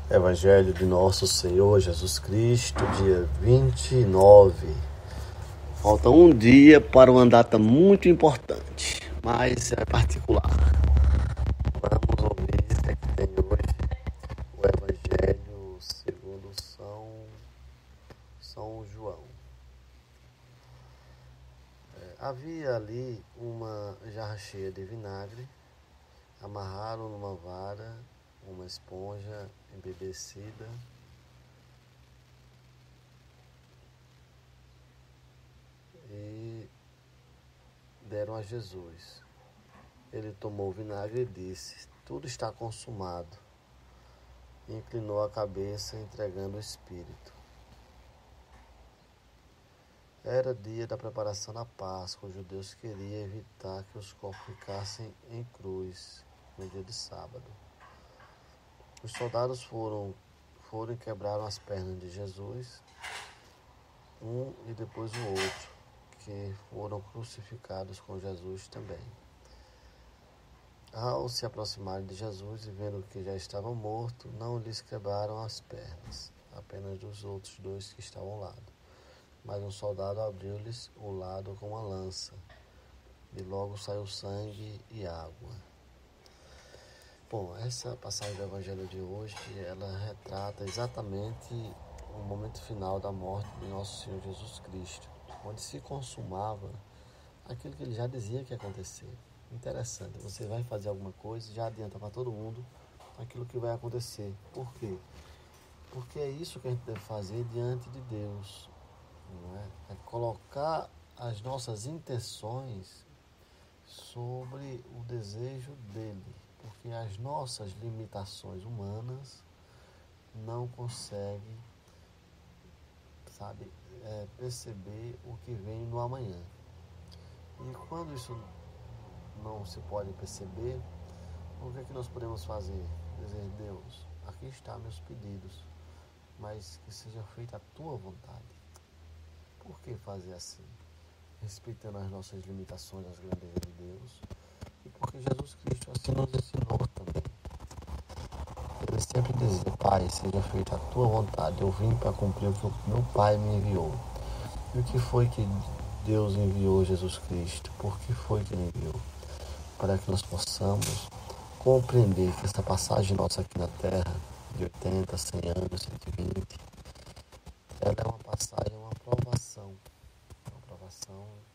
Evangelho de Nosso Senhor Jesus Cristo, dia 29. Falta um dia para uma data muito importante, mas é particular. Vamos ouvir o que tem hoje o Evangelho segundo São João. Havia ali uma jarra cheia de vinagre, amarraram numa vara uma esponja embebecida e deram a Jesus. Ele tomou o vinagre e disse: tudo está consumado. E inclinou a cabeça, entregando o Espírito. Era dia da preparação da Páscoa. Os judeus queriam evitar que os corpos ficassem em cruz no dia de sábado. Os soldados foram e quebraram as pernas de Jesus, um e depois o outro, que foram crucificados com Jesus também. Ao se aproximarem de Jesus e vendo que já estava morto, não lhes quebraram as pernas, apenas dos outros dois que estavam ao lado. Mas um soldado abriu-lhes o lado com uma lança, e logo saiu sangue e água. Bom, essa passagem do Evangelho de hoje, ela retrata exatamente o momento final da morte de Nosso Senhor Jesus Cristo, onde se consumava aquilo que ele já dizia que ia acontecer. Interessante, você vai fazer alguma coisa, já adianta para todo mundo aquilo que vai acontecer. Por quê? Porque é isso que a gente deve fazer diante de Deus, não é? É colocar as nossas intenções sobre o desejo dele. Porque as nossas limitações humanas não conseguem, perceber o que vem no amanhã. E quando isso não se pode perceber, o que é que nós podemos fazer? Dizer: Deus, aqui estão meus pedidos, mas que seja feita a tua vontade. Por que fazer assim? Respeitando as nossas limitações, as grandezas de Deus. E porque Jesus Cristo assim nos ensinou também. Ele sempre dizia: Pai, seja feita a tua vontade. Eu vim para cumprir o que o meu Pai me enviou. E o que foi que Deus enviou Jesus Cristo? Por que foi que ele enviou? Para que nós possamos compreender que essa passagem nossa aqui na Terra, de 80, 100 anos, 120, ela é uma passagem, uma provação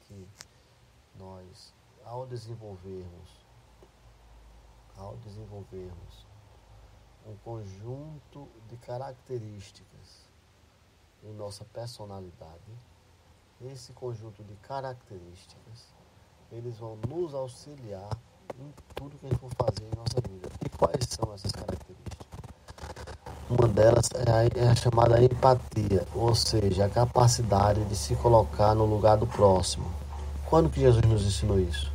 que nós, ao desenvolvermos um conjunto de características em nossa personalidade, esse conjunto de características, eles vão nos auxiliar em tudo que a gente for fazer em nossa vida. E quais são essas características? Uma delas é a chamada empatia, ou seja, a capacidade de se colocar no lugar do próximo. Quando que Jesus nos ensinou isso?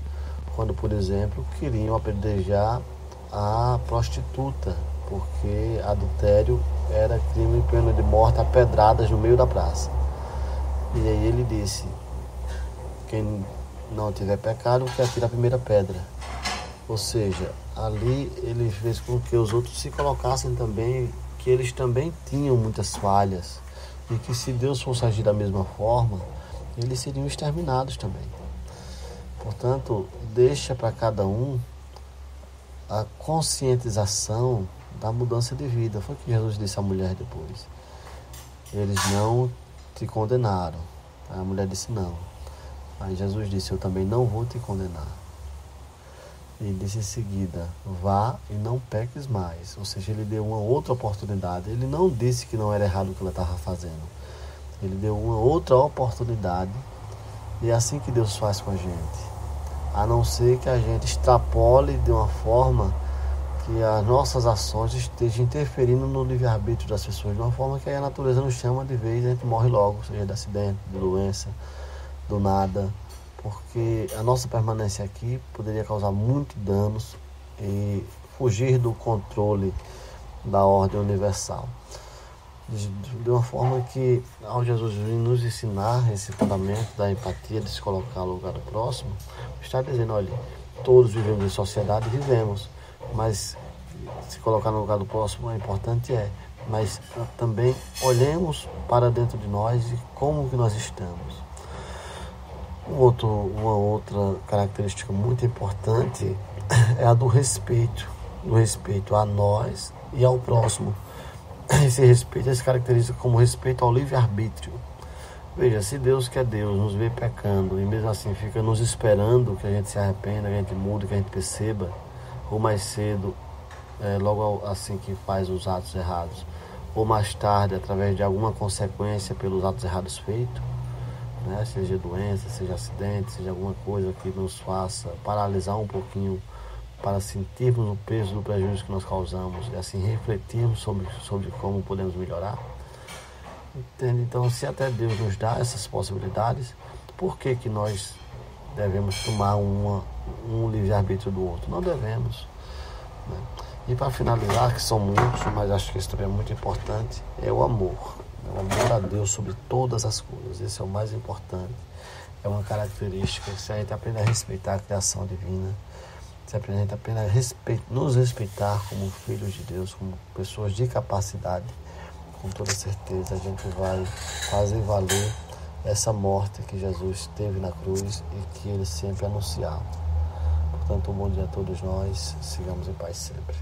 Quando, por exemplo, queriam apedrejar a prostituta, porque adultério era crime e pena de morte a pedradas no meio da praça. E aí ele disse: quem não tiver pecado, que atire a primeira pedra. Ou seja, ali ele fez com que os outros se colocassem também, que eles também tinham muitas falhas, e que se Deus fosse agir da mesma forma, eles seriam exterminados também. Portanto, deixa para cada um a conscientização da mudança de vida. Foi o que Jesus disse à mulher depois. Eles não te condenaram. A mulher disse: não. Aí Jesus disse: eu também não vou te condenar. E disse em seguida: vá e não peques mais. Ou seja, ele deu uma outra oportunidade. Ele não disse que não era errado o que ela estava fazendo. Ele deu uma outra oportunidade. E é assim que Deus faz com a gente. A não ser que a gente extrapole de uma forma que as nossas ações estejam interferindo no livre-arbítrio das pessoas, de uma forma que a natureza nos chama de vez e a gente morre logo, seja de acidente, de doença, do nada, porque a nossa permanência aqui poderia causar muitos danos e fugir do controle da ordem universal. De uma forma que, ao Jesus nos ensinar esse fundamento da empatia, de se colocar no lugar do próximo, está dizendo: olha, todos vivemos em sociedade, vivemos, mas se colocar no lugar do próximo é importante, mas também olhemos para dentro de nós e como que nós estamos. Uma outra característica muito importante é a do respeito a nós e ao próximo. Esse respeito se caracteriza como respeito ao livre-arbítrio. Veja, se Deus, que é Deus, nos vê pecando e mesmo assim fica nos esperando que a gente se arrependa, que a gente mude, que a gente perceba, ou mais cedo, logo assim que faz os atos errados, ou mais tarde, através de alguma consequência pelos atos errados feitos, né? Seja doença, seja acidente, seja alguma coisa que nos faça paralisar um pouquinho para sentirmos o peso do prejuízo que nós causamos e assim refletirmos sobre como podemos melhorar. Entende? Então, se até Deus nos dá essas possibilidades, por que que nós devemos tomar um livre-arbítrio do outro? Não devemos, né? E para finalizar, que são muitos, mas acho que isso também é muito importante, é o amor. O amor a Deus sobre todas as coisas. Esse é o mais importante. É uma característica que se a gente aprender a respeitar a criação divina, se a gente aprender a nos respeitar como filhos de Deus, como pessoas de capacidade, com toda certeza a gente vai fazer valer essa morte que Jesus teve na cruz e que ele sempre anunciava. Portanto, um bom dia a todos nós. Sigamos em paz sempre.